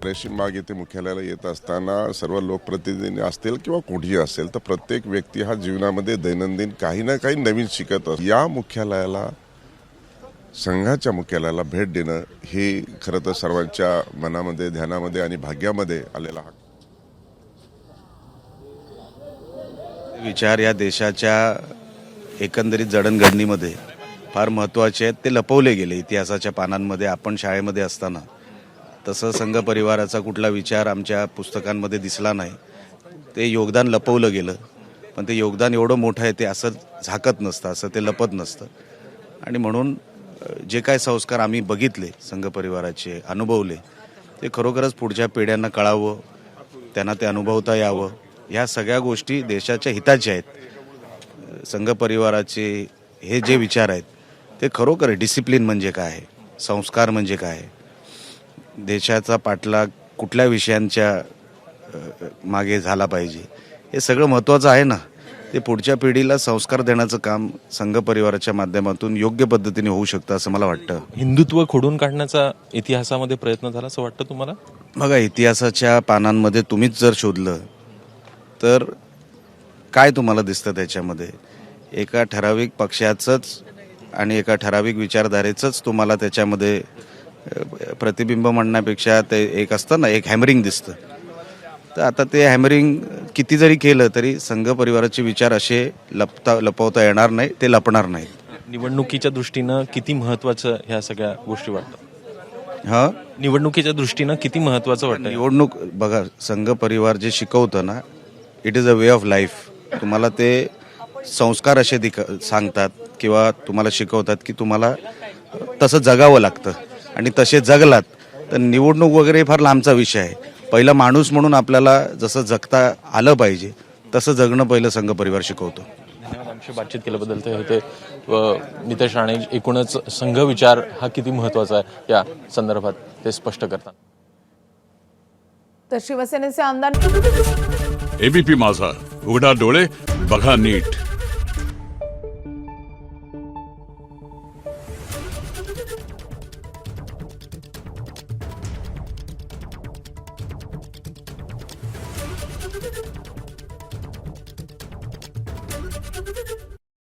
रेशीम बाग येथे मुख्यालयाला येत असताना सर्व लोकप्रतिनिधी असतील किंवा कोणीही असेल तर प्रत्येक व्यक्ती हा जीवनामध्ये दैनंदिन काही ना काही नवीन शिकत असतो। या मुख्यालयाला संघाच्या मुख्यालयाला भेट देणं हे खरं तर सर्वांच्या मनामध्ये ध्यानामध्ये आणि भाग्यामध्ये आलेला हा विचार या देशाच्या एकंदरीत जडणघडणीमध्ये फार महत्त्वाचे आहेत। ते लपवले गेले इतिहासाच्या पानांमध्ये। आपण शाळेमध्ये असताना तसं संघ परिवाराचा कुठला विचार आमच्या पुस्तकांमध्ये दिसला नाही। ते योगदान लपवलं गेलं, पण ते योगदान एवढं मोठं आहे ते असं झाकत नसतं, असं ते लपत नसतं। आणि म्हणून जे काय संस्कार आम्ही बघितले संघ परिवाराचे अनुभवले ते खरोखरच पुढच्या पिढ्यांना कळावं, त्यांना ते अनुभवता यावं। ह्या सगळ्या गोष्टी देशाच्या हिताच्या आहेत। संघ परिवाराचे हे जे विचार आहेत ते खरोखर डिसिप्लिन म्हणजे काय आहे, संस्कार म्हणजे काय आहे, देशाचा पाठलाग कुठल्या विषयांच्या मागे झाला पाहिजे, हे सगळं महत्त्वाचं आहे ना। ते पुढच्या पिढीला संस्कार देण्याचं काम संघ परिवाराच्या माध्यमातून योग्य पद्धतीने होऊ शकतं असं मला वाटतं। हिंदुत्व खोडून काढण्याचा इतिहासामध्ये प्रयत्न झाला असं वाटतं तुम्हाला? बघा, इतिहासाच्या पानांमध्ये तुम्हीच जर शोधलं तर काय तुम्हाला दिसतं त्याच्यामध्ये? एका ठराविक पक्षाचंच आणि एका ठराविक विचारधारेचंच तुम्हाला त्याच्यामध्ये प्रतिबिंब म्हणण्यापेक्षा ते एक असतं ना, एक हॅमरिंग दिसतं। तर आता ते हॅमरिंग किती जरी केलं तरी संघ परिवाराचे विचार असे लपवता येणार नाही, ते लपणार नाहीत। निवडणुकीच्या दृष्टीनं किती महत्त्वाचं ह्या सगळ्या गोष्टी वाटतं? हां, निवडणुकीच्या दृष्टीनं किती महत्त्वाचं वाटतं? निवडणूक बघा, संघ परिवार जे शिकवतं ना, it is a way of life. तुम्हाला ते संस्कार असे सांगतात किंवा तुम्हाला शिकवतात की तुम्हाला तसं जगावं लागतं, आणि तसे जगलात तर निवडणूक वगैरे फार लांबचा विषय आहे। पहिला माणूस म्हणून आपल्याला जसं जगता आलं पाहिजे तसं जगणं पहिलं संघ परिवार शिकवतो। धन्यवाद आमची बातचीत केल्याबद्दल। ते होते नितेश राणे। एकूणच संघ विचार हा किती महत्त्वाचा आहे या संदर्भात ते स्पष्ट करतात। तर शिवसेनेचे आमदार एबीपी माझा, उघडा डोळे बघा नीट।